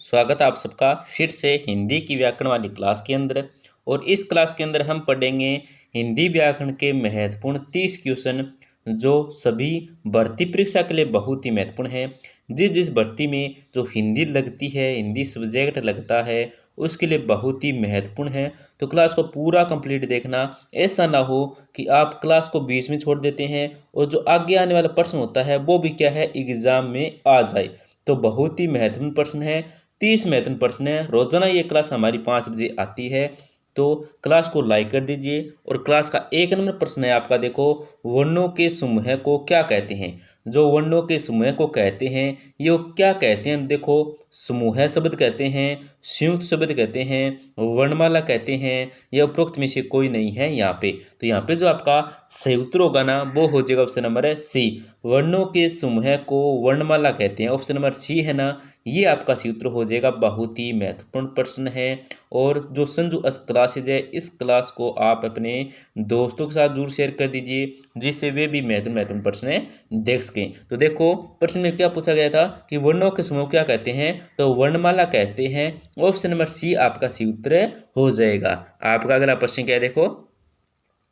स्वागत है आप सबका फिर से हिंदी की व्याकरण वाली क्लास के अंदर। और इस क्लास के अंदर हम पढ़ेंगे हिंदी व्याकरण के महत्वपूर्ण 30 क्वेश्चन जो सभी भर्ती परीक्षा के लिए बहुत ही महत्वपूर्ण है। जिस जिस भर्ती में जो हिंदी लगती है, हिंदी सब्जेक्ट लगता है, उसके लिए बहुत ही महत्वपूर्ण है। तो क्लास को पूरा कंप्लीट देखना, ऐसा ना हो कि आप क्लास को बीच में छोड़ देते हैं और जो आगे आने वाला प्रश्न होता है वो भी क्या है, एग्जाम में आ जाए। तो बहुत ही महत्वपूर्ण प्रश्न है, 30 महत्वपूर्ण प्रश्न है। रोजाना ये क्लास हमारी 5 बजे आती है, तो क्लास को लाइक कर दीजिए। और क्लास का 1 नंबर प्रश्न है आपका, देखो, वर्णों के समूह को क्या कहते हैं। जो वर्णों के समूह को कहते हैं ये वो क्या कहते हैं, देखो, समूह शब्द कहते हैं, संयुक्त शब्द कहते हैं, वर्णमाला कहते हैं, या उपरोक्त में से कोई नहीं है यहाँ पे। तो यहाँ पे जो आपका सही उत्तर होगा ना, वो हो जाएगा ऑप्शन नंबर है सी। वर्णों के समूह को वर्णमाला कहते हैं, ऑप्शन नंबर सी है ना, ये आपका सही उत्तर हो जाएगा। बहुत ही महत्वपूर्ण प्रश्न है। और जो संजू क्लासेज है, इस क्लास को आप अपने दोस्तों के साथ जरूर शेयर कर दीजिए, जिससे वे भी महत्वपूर्ण प्रश्न देख सकें। तो देखो, प्रश्न में क्या पूछा गया था कि वर्णों के समूह क्या कहते हैं, तो वर्णमाला कहते हैं। ऑप्शन नंबर सी आपका सही उत्तर हो जाएगा। आपका अगला प्रश्न क्या है, देखो,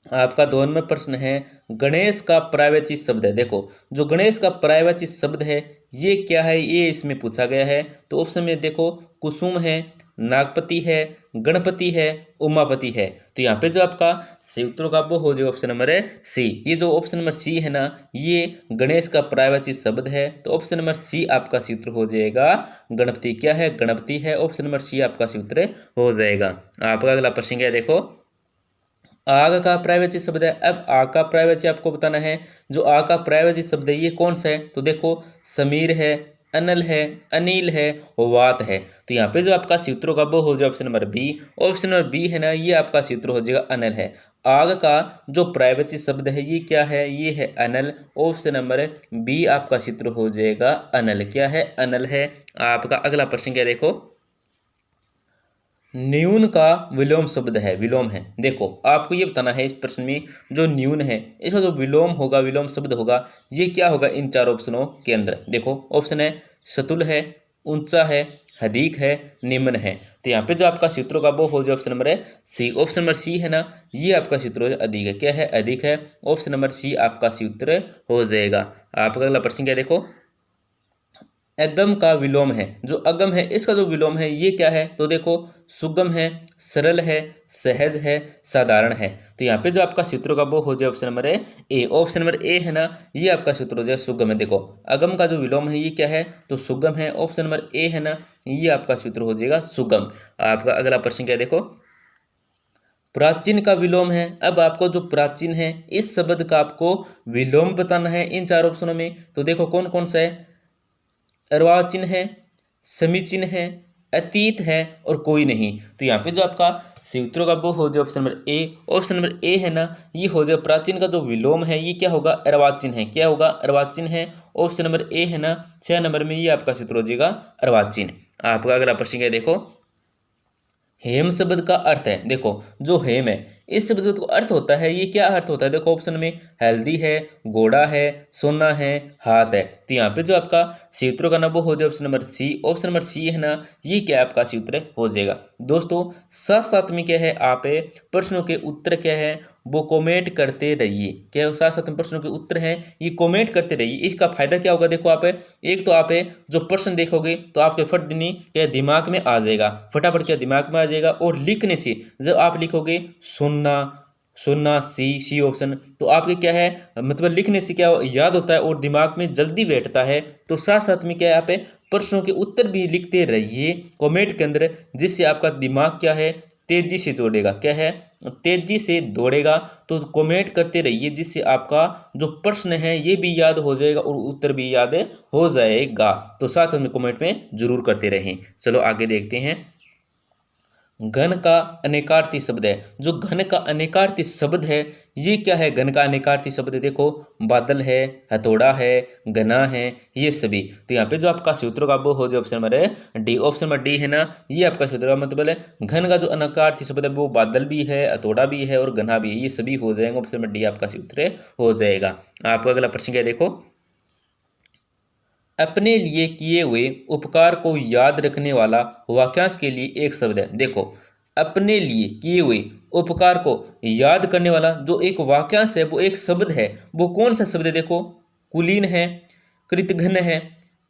आपका 2 नंबर प्रश्न है, गणेश का पर्यायवाची शब्द है। देखो, जो गणेश का पर्यायवाची शब्द है ये क्या है, ये इसमें पूछा गया है। तो ऑप्शन में देखो, कुसुम है, नागपति है, गणपति है, उमापति है। तो यहाँ पे जो आपका सही उत्तर होगा वो हो जाएगा ऑप्शन नंबर है सी। ये जो ऑप्शन नंबर सी है ना, ये गणेश का पर्यायवाची शब्द है। तो ऑप्शन नंबर सी आपका सही उत्तर हो जाएगा गणपति। क्या है, गणपति है। ऑप्शन नंबर सी आपका सही उत्तर हो जाएगा। आपका अगला प्रश्न क्या है, देखो, आग का पर्यायवाची शब्द है। अब आग का पर्यायवाची आपको बताना है। जो आग का पर्यायवाची शब्द है ये कौन सा है, तो देखो, समीर है, अनल है, अनिल है, वात है। तो यहाँ पे जो आपका सूत्र होगा वो हो जाएगा option number B. Option number B है ना, ये आपका सूत्र हो जाएगा अनल है। आग का जो पर्यायवाची शब्द है ये क्या है, ये है अनल। ऑप्शन नंबर बी आपका सूत्र हो जाएगा अनल। क्या है, अनल है। आपका अगला प्रश्न क्या है, देखो, न्यून का विलोम शब्द है, विलोम है। देखो, आपको ये बताना है इस प्रश्न में, जो न्यून है इसका जो विलोम होगा, विलोम शब्द होगा, ये क्या होगा इन 4 ऑप्शनों के अंदर। देखो, ऑप्शन है सतुल है, ऊंचा है, अधिक है, निम्न है। तो यहाँ पे जो आपका सूत्र होगा वो हो जाए ऑप्शन नंबर है सी। ऑप्शन नंबर सी है ना, ये आपका सूत्र हो अधिक है। क्या है, अधिक है। ऑप्शन नंबर सी आपका सूत्र हो जाएगा। आपका अगला प्रश्न क्या है, देखो, अगम का विलोम है। जो अगम है इसका जो विलोम है ये क्या है, तो देखो, सुगम है, सरल है, सहज है, साधारण है। तो यहाँ पे जो आपका सूत्र का वो हो जाए option number A. Option number A है ना, ये आपका सूत्र हो जाए सुगम है। देखो, अगम का जो विलोम है ये क्या है, तो सुगम है। ऑप्शन नंबर ए है ना, ये आपका सूत्र हो जाएगा सुगम। आपका अगला प्रश्न क्या है, देखो, प्राचीन का विलोम है। अब आपको जो प्राचीन है इस शब्द का आपको विलोम बताना है इन 4 ऑप्शनों में। तो देखो कौन कौन सा है, अर्वाचीन है, समीचीन है, अतीत है और कोई नहीं। तो यहाँ पे जो आपका सूत्रों का वो हो जाए option number A. Option number A है ना, ये हो जाए प्राचीन का जो विलोम है ये क्या होगा, अर्वाचीन है। क्या होगा, अर्वाचीन है। ऑप्शन नंबर ए है ना, 6 नंबर में ये आपका सूत्र हो जाएगा अर्वाचीन। आपका अगला प्रश्न क्या है, देखो, हेम शब्द का अर्थ है। देखो, जो हेम है इस शब्द का अर्थ होता है, ये क्या अर्थ होता है, देखो, ऑप्शन में हेल्दी है, घोड़ा है, सोना है, हाथ है। तो यहाँ पे जो आपका सूत्रों का ना वो हो जाए option number C. Option number C है ना, ये क्या आपका सूत्र हो जाएगा। दोस्तों, साथ साथ में क्या है, आप प्रश्नों के उत्तर क्या है वो कमेंट करते रहिए। क्या साथ साथ में प्रश्नों के उत्तर हैं ये कमेंट करते रहिए। इसका फायदा क्या होगा, देखो, आप एक तो आप जो प्रश्न देखोगे तो आपके फट दिनी क्या दिमाग में आ जाएगा, फटाफट क्या दिमाग में आ जाएगा। और लिखने से जब आप लिखोगे सुनना, सुनना, सी ऑप्शन, तो आपके क्या है, मतलब लिखने से क्या याद होता है और दिमाग में जल्दी बैठता है। तो साथ साथ में क्या है, आप प्रश्नों के उत्तर भी लिखते रहिए कमेंट के अंदर, जिससे आपका दिमाग क्या है, तेजी से दौड़ेगा। क्या है, तेजी से दौड़ेगा। तो कमेंट करते रहिए, जिससे आपका जो प्रश्न है ये भी याद हो जाएगा और उत्तर भी याद हो जाएगा। तो साथ में कमेंट में जरूर करते रहें। चलो आगे देखते हैं। घन का अनेकार्थी शब्द है। जो घन का अनेकार्थी शब्द है ये क्या है, घन का अनेकार्थी शब्द है। देखो, बादल है, हथौड़ा है, घना है, ये सभी। तो यहाँ पे जो आपका सूत्र का वो हो जाए option number D. Option number D है ना, ये आपका सूत्र का मतलब है घन का जो अनेकार्थी शब्द है वो बादल भी है, हथौड़ा भी है और घना भी है, ये सभी हो जाएंगे। ऑप्शन नंबर डी आपका सूत्र हो जाएगा। आपका अगला प्रश्न क्या है, देखो, अपने लिए किए हुए उपकार को याद रखने वाला वाक्यांश के लिए एक शब्द है। देखो, अपने लिए किए हुए उपकार को याद करने वाला जो एक वाक्यांश है वो एक शब्द है। वो कौन सा शब्द है? देखो, कुलीन है, कृतघ्न है,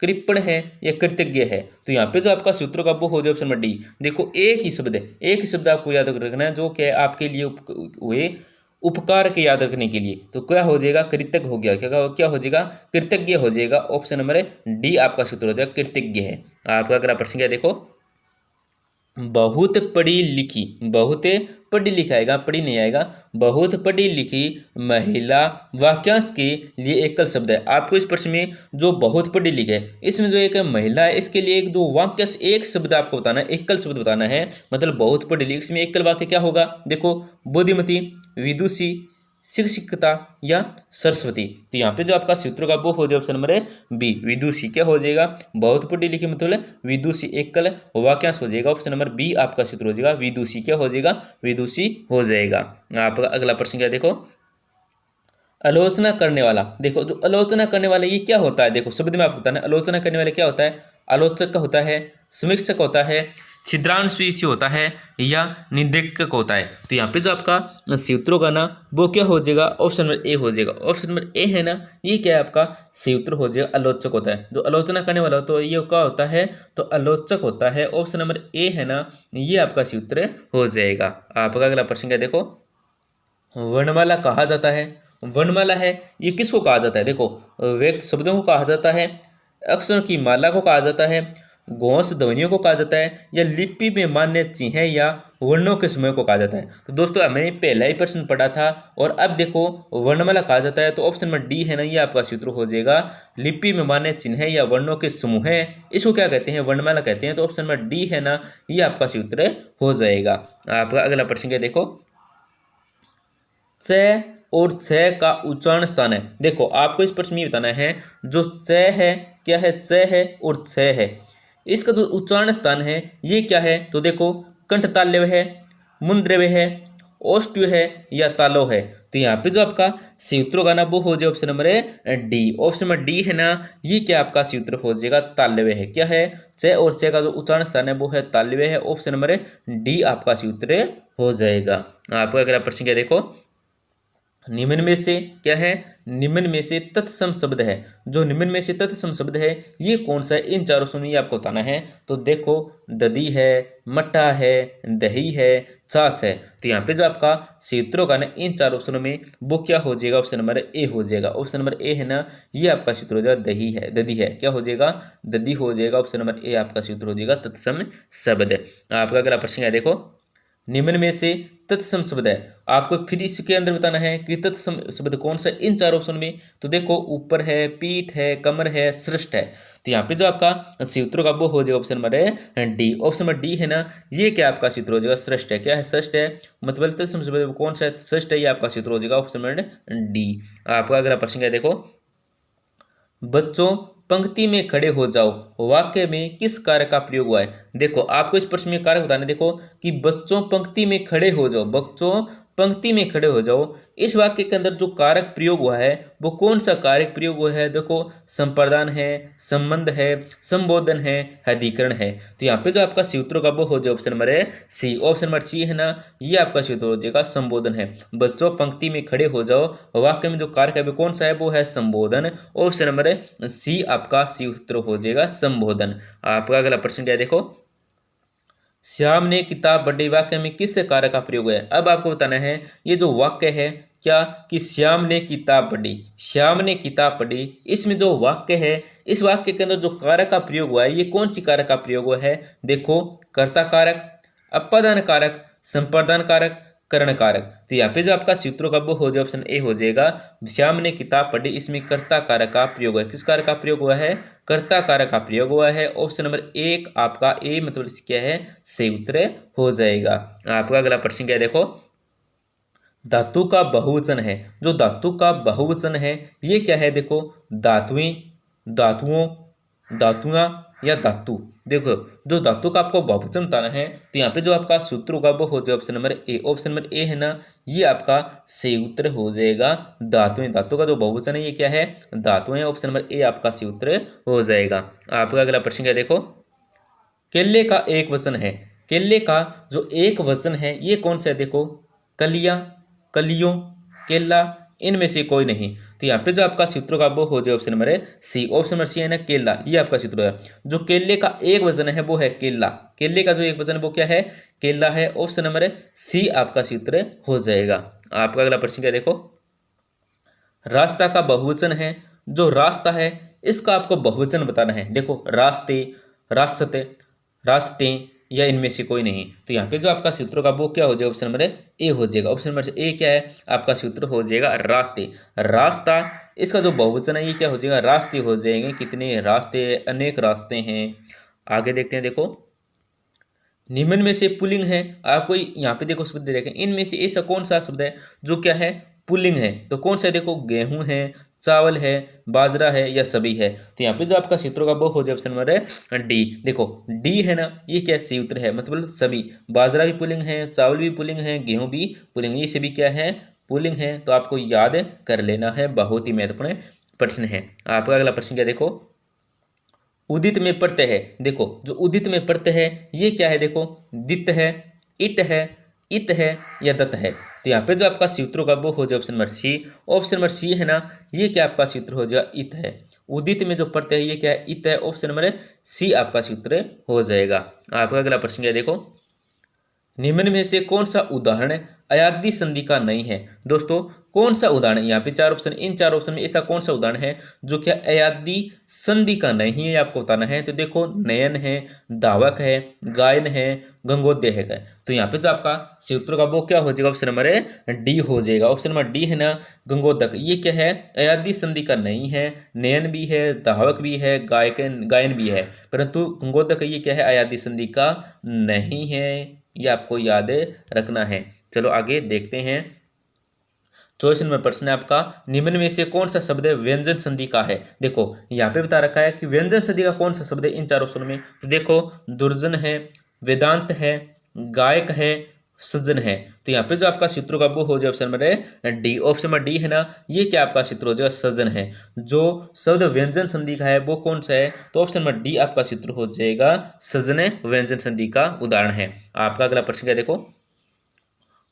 कृपण है या कृतज्ञ है। तो यहाँ पे जो आपका सूत्र का वो हो जाए ऑप्शन नंबर डी। देखो, एक ही शब्द है, एक ही शब्द आपको याद रखना है जो क्या आपके लिए हुए उपकार के याद रखने के लिए। तो क्या हो जाएगा? कृतज्ञ हो गया। क्या हो जाएगा? कृतज्ञ हो जाएगा। ऑप्शन नंबर डी आपका सूत्र हो जाएगा, कृतज्ञ है। आपका अगला प्रश्न क्या है? देखो, बहुत पढ़ी लिखी, बहुत पढ़ी लिखी आएगा, पढ़ी नहीं आएगा। बहुत पढ़ी लिखी महिला वाक्यांश के लिए एकल शब्द है। आपको इस प्रश्न में जो बहुत पढ़ी लिखी है, इसमें जो एक महिला है, इसके लिए एक जो वाक्यांश एक शब्द आपको बताना है, एकल शब्द बताना है। मतलब बहुत पढ़ी लिखी, इसमें एकल वाक्य क्या होगा? देखो, बुद्धिमती, विदुषी, शिक्षिकता या सरस्वती। तो यहाँ पे जो आपका सूत्र का वो हो जाए ऑप्शन नंबर बी, विदुषी। क्या हो जाएगा? बहुत पढ़ी लिखी मतलब विदुषी एकल वाक्यांश हो जाएगा। ऑप्शन नंबर बी आपका सूत्र हो जाएगा, विदुषी। क्या हो जाएगा? विदुषी हो जाएगा। आपका अगला प्रश्न क्या? देखो, आलोचना करने वाला। देखो, जो आलोचना करने वाला ये क्या होता है? देखो, शब्द में आपको बताना है आलोचना करने वाला क्या होता है। आलोचक का होता है, समीक्षक होता है, छिद्रांशी होता है या निंदक होता है। तो यहाँ पे जो आपका सूत्रों का ना वो क्या हो जाएगा? ऑप्शन नंबर ए हो जाएगा। ऑप्शन नंबर ए है ना, ये क्या है आपका सूत्र हो जाएगा, आलोचक होता है। जो आलोचना करने वाला तो ये क्या होता है? तो आलोचक होता है। ऑप्शन नंबर ए है ना, ये आपका सूत्र हो जाएगा। आपका अगला प्रश्न क्या? देखो, वर्णमाला कहा जाता है। वर्णमाला है ये किसको कहा जाता है? देखो, व्यक्त शब्दों को कहा जाता है, अक्षरों की माला को कहा जाता है, घोष ध्वनियों को कहा जाता है या लिपि में मान्य चिन्ह या वर्णों के समूह को कहा जाता है। तो दोस्तों, हमें पहला ही प्रश्न पढ़ा था और अब देखो वर्णमाला कहा जाता है। तो ऑप्शन नंबर डी है ना, ये आपका सूत्र हो जाएगा, लिपि में मान्य चिन्ह या वर्णों के समूह है, इसको क्या कहते हैं? वर्णमाला कहते हैं। तो ऑप्शन नंबर डी है ना, ये आपका सूत्र हो जाएगा। आपका अगला प्रश्न क्या? देखो, च और छ का उच्चारण स्थान है। देखो, आपको इस प्रश्न में बताना है जो च है क्या है? च है और छ है, इसका जो उच्चारण स्थान है ये क्या है? तो देखो, कंठ तालव्य है, मूंद्रव्य है, ओष्ठ्य है या तालो है। तो यहाँ पे जो आपका सूत्र का ना वो हो जाए option number D. Option number D है ना, ये क्या आपका सूत्र हो जाएगा? तालव्य है। क्या है? च और छ का जो उच्चारण स्थान है वो है तालव्य है। ऑप्शन नंबर डी आपका सूत्र हो जाएगा। आपका अगला प्रश्न क्या? देखो, निम्न में से क्या है? निम्न में से तत्सम शब्द है। जो निम्न में से तत्सम शब्द है ये कौन सा है? इन चारों से ये आपको बताना है। तो देखो, दधी है, मट्ठा है, दही है, छाछ है। तो यहाँ पे जो आपका सूत्रों का ना इन चारों ऑप्शनों में वो क्या हो जाएगा? ऑप्शन नंबर ए हो जाएगा। ऑप्शन नंबर ए है ना, ये आपका सूत्र हो जाएगा, दही है, दधी है। क्या हो जाएगा? दधी हो जाएगा। ऑप्शन नंबर ए आपका सूत्र हो जाएगा, तत्सम शब्द। आपका अगला प्रश्न है, देखो, निम्न में से तत्सम शब्द है। आपको फिर इसके अंदर बताना है कि तत्सम शब्द कौन सा इन चार ऑप्शन में। तो देखो, ऊपर है, पीठ है, कमर है, सृष्ट है। तो यहाँ पे जो आपका सूत्र का वो हो जाएगा option number D. Option number D है ना, ये क्या आपका सूत्र हो जाएगा? सृष्ट है। क्या है? सृष्ट है। मतलब तत्सम शब्द कौन सा है? सृष्ट है, ये आपका सूत्र हो जाएगा ऑप्शन नंबर डी। आपका अगला प्रश्न है, देखो, बच्चों पंक्ति में खड़े हो जाओ वाक्य में किस कारक का प्रयोग हुआ है? देखो, आपको इस प्रश्न में कारक बताना है। देखो कि बच्चों पंक्ति में खड़े हो जाओ, बच्चों पंक्ति में खड़े हो जाओ, इस वाक्य के अंदर जो कारक प्रयोग हुआ है वो कौन सा कारक प्रयोग हुआ है? देखो, संप्रदान है, संबंध है, संबोधन है, अधिकरण है। तो यहाँ पे जो आपका सूत्र का वो हो जाए option number C. Option number C है ना, ये आपका सूत्र हो जाएगा, संबोधन है। बच्चों पंक्ति में खड़े हो जाओ वाक्य में जो कारक है वो कौन सा है? वो है संबोधन। ऑप्शन नंबर सी आपका सूत्र हो जाएगा, संबोधन। आपका अगला प्रश्न क्या है? देखो, श्याम ने किताब पढ़ी वाक्य में किस कारक का प्रयोग है? अब आपको बताना है ये जो वाक्य है क्या कि श्याम ने किताब पढ़ी, श्याम ने किताब पढ़ी, इसमें जो वाक्य है इस वाक्य के अंदर जो कारक का प्रयोग हुआ है ये कौन सी कारक का प्रयोग हुआ है? देखो, कर्ता कारक, अपादान कारक, संप्रदान कारक, करण कारक। तो यहाँ पे जो आपका सूत्रों का वो हो जाए ऑप्शन ए हो जाएगा, श्याम ने किताब पढ़ी, इसमें कर्ता कारक का प्रयोग है। किस कारक का प्रयोग हुआ है? कर्ता कारक का प्रयोग हुआ है। ऑप्शन नंबर एक आपका ए मतलब क्या है? सूत्र हो जाएगा। आपका अगला प्रश्न क्या है? देखो, धातु का बहुवचन है। जो धातु का बहुवचन है ये क्या है? देखो, धातुएं, धातुओं, धातुआं या धातु। देखो जो धातु का आपको बहुवचन बताना है तो यहाँ पे जो आपका सूत्र होगा वो हो जाएगा option number A. Option number A है ना, ये आपका सही उत्तर हो जाएगा धातुएं। धातु का जो बहुवचन है ये क्या है, धातुएं। ऑप्शन नंबर ए आपका सही उत्तर हो जाएगा। आपका अगला प्रश्न क्या देखो, केले का एक वचन है। केले का जो एक वचन है ये कौन सा है, देखो कलियां, कलियों, केला, इनमें से कोई नहीं। तो यहाँ पे जो आपका सूत्र का वो हो जाए option number C. Option number C है ना, केला, ये आपका सूत्र है। जो केले का एक वचन है वो है केला। केले का जो एक वचन है वो क्या है, केला है। ऑप्शन नंबर सी आपका सूत्र हो जाएगा। आपका अगला प्रश्न क्या देखो, रास्ता का बहुवचन है। जो रास्ता है इसका आपको बहुवचन बताना है। देखो रास्ते, रास्ते, रास्ते या इनमें से कोई नहीं। तो यहाँ पे जो आपका सूत्र का वो क्या हो जाएगा, ऑप्शन नंबर ए हो जाएगा। ऑप्शन नंबर ए क्या है, आपका सूत्र हो जाएगा रास्ते। रास्ता, इसका जो बहुवचन है ये क्या हो जाएगा, रास्ते हो जाएंगे। कितने रास्ते, अनेक रास्ते हैं। आगे देखते हैं, देखो निम्न में से पुल्लिंग है। आपको यहाँ पे देखो शब्द देखें, इनमें से ऐसा कौन सा शब्द है जो क्या है, पुल्लिंग है। तो कौन सा है, देखो गेहूं है, चावल है, बाजरा है या सभी है। तो यहाँ पे जो आपका सूत्र का वो हो जाए ऑप्शन नंबर डी। देखो डी है ना, ये क्या सही उत्तर है, मतलब सभी। बाजरा भी पुल्लिंग है, चावल भी पुल्लिंग है, गेहूं भी पुल्लिंग है, ये सभी क्या है, पुल्लिंग है। तो आपको याद कर लेना है, बहुत ही महत्वपूर्ण प्रश्न है। आपका अगला प्रश्न क्या देखो, उदित में प्रत्यय है। देखो जो उदित में प्रत्यय है ये क्या है, देखो दित है, इट है, इत है या दत्त है। तो यहाँ पे जो आपका सूत्र होगा वो हो जाए option number C. Option number C है ना, ये क्या आपका सूत्र हो जाएगा, इत है। उदित में जो प्रत्यय है ये क्या है, इत है। ऑप्शन नंबर सी आपका सूत्र हो जाएगा। आपका अगला प्रश्न क्या है, देखो निम्न में से कौन सा उदाहरण अयादी संधि का नहीं है। दोस्तों कौन सा उदाहरण, यहाँ पे चार ऑप्शन, इन चार ऑप्शन में ऐसा कौन सा उदाहरण है जो क्या अयादी संधि का नहीं है, आपको बताना है। तो देखो नयन है, धावक है, गायन है, गंगोदय है। तो यहाँ पे जो आपका सूत्र का वो क्या हो जाएगा, ऑप्शन नंबर डी हो जाएगा। ऑप्शन नंबर डी है ना, गंगोदक, ये क्या है, अयादी संधि का नहीं है। नयन भी है, धावक भी है, गायन भी है, परंतु गंगोदक ये क्या है, अयादी संधि का नहीं है। ये आपको याद रखना है। चलो आगे देखते हैं। 24 नंबर प्रश्न है आपका, निम्न में से कौन सा शब्द व्यंजन संधि का है। देखो यहाँ पे बता रखा है कि व्यंजन संधि का कौन सा शब्द है इन चार ऑप्शन में। तो देखो दुर्जन है, वेदांत है, गायक है, सज्जन है। तो यहाँ पे जो आपका सूत्र का वो हो जाए option number D. Option number D है ना, ये क्या आपका सूत्र हो जाएगा, सज्जन है। जो शब्द व्यंजन संधि का है वो कौन सा है, तो ऑप्शन नंबर डी आपका सूत्र हो जाएगा सज्जन, व्यंजन संधि का उदाहरण है। आपका अगला प्रश्न क्या देखो,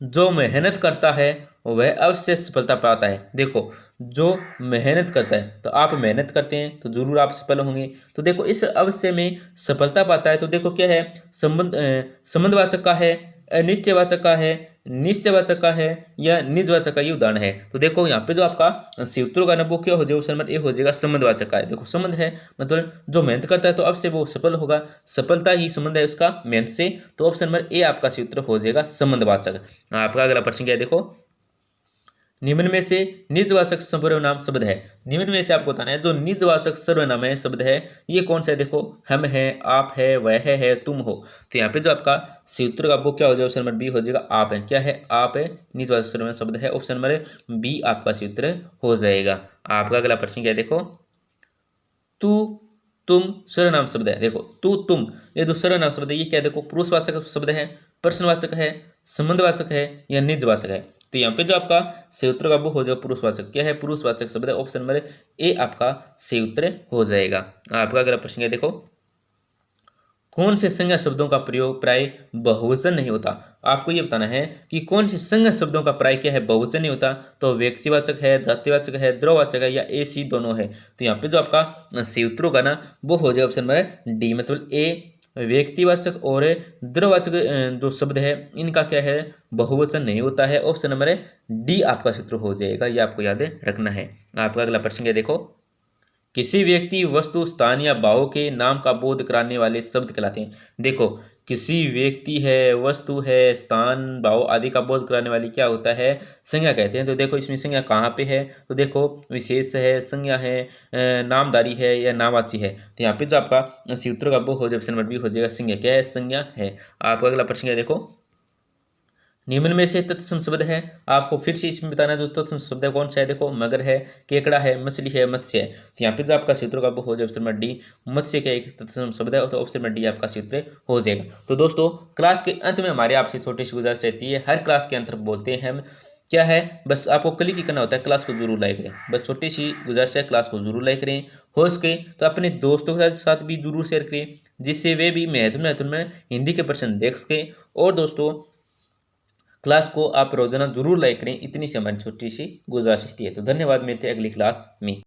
जो मेहनत करता है वह अवश्य सफलता पाता है। देखो जो मेहनत करता है, तो आप मेहनत करते हैं तो जरूर आप सफल होंगे। तो देखो इस अवश्य में सफलता पाता है, तो देखो क्या है, संबंधवाचक का है, अनिश्चयवाचक का है, निश्चयवाचक का है या निजवाचक का, ये उदाहरण है। तो देखो यहाँ पे जो आपका सूत्र का ना वो क्या हो जाएगा, ऑप्शन नंबर ए हो जाएगा, संबंधवाचक का है। देखो संबंध है, मतलब जो मेहनत करता है तो अब से वो सफल होगा, सफलता ही संबंध है उसका मेहनत से। तो ऑप्शन नंबर ए आपका सूत्र हो जाएगा संबंधवाचक। आपका अगला प्रश्न क्या है, देखो निम्न में से निजवाचक सर्वनाम शब्द है। निम्न में से आपको बताना है जो निजवाचक सर्वनाम है शब्द है ये कौन सा है। देखो हम है, आप है, वह है, तुम हो। तो यहाँ पे जो आपका सूत्र का वो क्या हो जाएगा, ऑप्शन नंबर बी हो जाएगा, आप है। क्या है, आप है, निजवाचक सर्वनाम शब्द है। ऑप्शन नंबर बी आपका सूत्र हो जाएगा। आपका अगला प्रश्न क्या है, देखो तू, तुम सर्वनाम शब्द है। देखो तू, तुम, ये जो सर्वनाम शब्द है ये क्या है, देखो पुरुषवाचक शब्द है, प्रश्नवाचक है, संबंधवाचक है या निजवाचक है। तो यहाँ पे जो आपका सूत्र का वो हो जाएगा पुरुषवाचक। क्या है, पुरुषवाचक शब्द है। ऑप्शन नंबर ए आपका सूत्र हो जाएगा। आपका अगला प्रश्न है, देखो कौन से संज्ञा शब्दों का प्रयोग प्राय बहुवचन नहीं होता। आपको ये बताना है कि कौन से संज्ञा शब्दों का प्राय क्या है, बहुवचन नहीं होता। तो व्यक्तिवाचक है, जातिवाचक है, द्रववाचक है या ए सी दोनों है। तो यहाँ पे जो आपका सूत्र होगा ना वो हो जाएगा ऑप्शन नंबर डी, मतलब ए। व्यक्तिवाचक और द्रववाचक जो शब्द है इनका क्या है, बहुवचन नहीं होता है। ऑप्शन नंबर डी आपका सूत्र हो जाएगा, ये आपको याद रखना है। आपका अगला प्रश्न है, देखो किसी व्यक्ति, वस्तु, स्थान या भाव के नाम का बोध कराने वाले शब्द कहलाते हैं। देखो किसी व्यक्ति है, वस्तु है, स्थान, भाव आदि का बोध कराने वाली क्या होता है, संज्ञा कहते हैं। तो देखो इसमें संज्ञा कहाँ पे है, तो देखो विशेष है, संज्ञा है, नामधारी है या नामवाची है। तो यहाँ पे जो आपका सूत्र का वो हो जाए ऑप्शन नंबर बी हो जाएगा, संज्ञा। क्या है, संज्ञा है। आपका अगला प्रश्न है, देखो निम्न में से तत्सम शब्द है, आपको फिर से इसमें बताना है। तो तत्सम शब्द है कौन सा है, देखो मगर है, केकड़ा है, मछली है, मत्स्य है। तो यहाँ पे जो आपका सूत्र का हो जाए ऑप्शन में डी, मत्स्य का एक तत्सम शब्द है, तो ऑप्शन में डी आपका सूत्र हो जाएगा। तो दोस्तों क्लास के अंत में हमारे आपसे छोटी सी गुजारिश रहती है, हर क्लास के अंत बोलते हैं हम क्या है, बस आपको क्लिक ही करना होता है, क्लास को जरूर लाइक करें। बस छोटी सी गुजारिश है, क्लास को जरूर लाइक करें। हो सके तो अपने दोस्तों के साथ भी जरूर शेयर करें, जिससे वे भी महत्वपूर्ण में हिंदी के प्रश्न देख सकें। और दोस्तों क्लास को आप रोजाना जरूर लाइक करें, इतनी सी हमारी छोटी सी गुजारिश थी। तो धन्यवाद, मिलते हैं अगली क्लास में।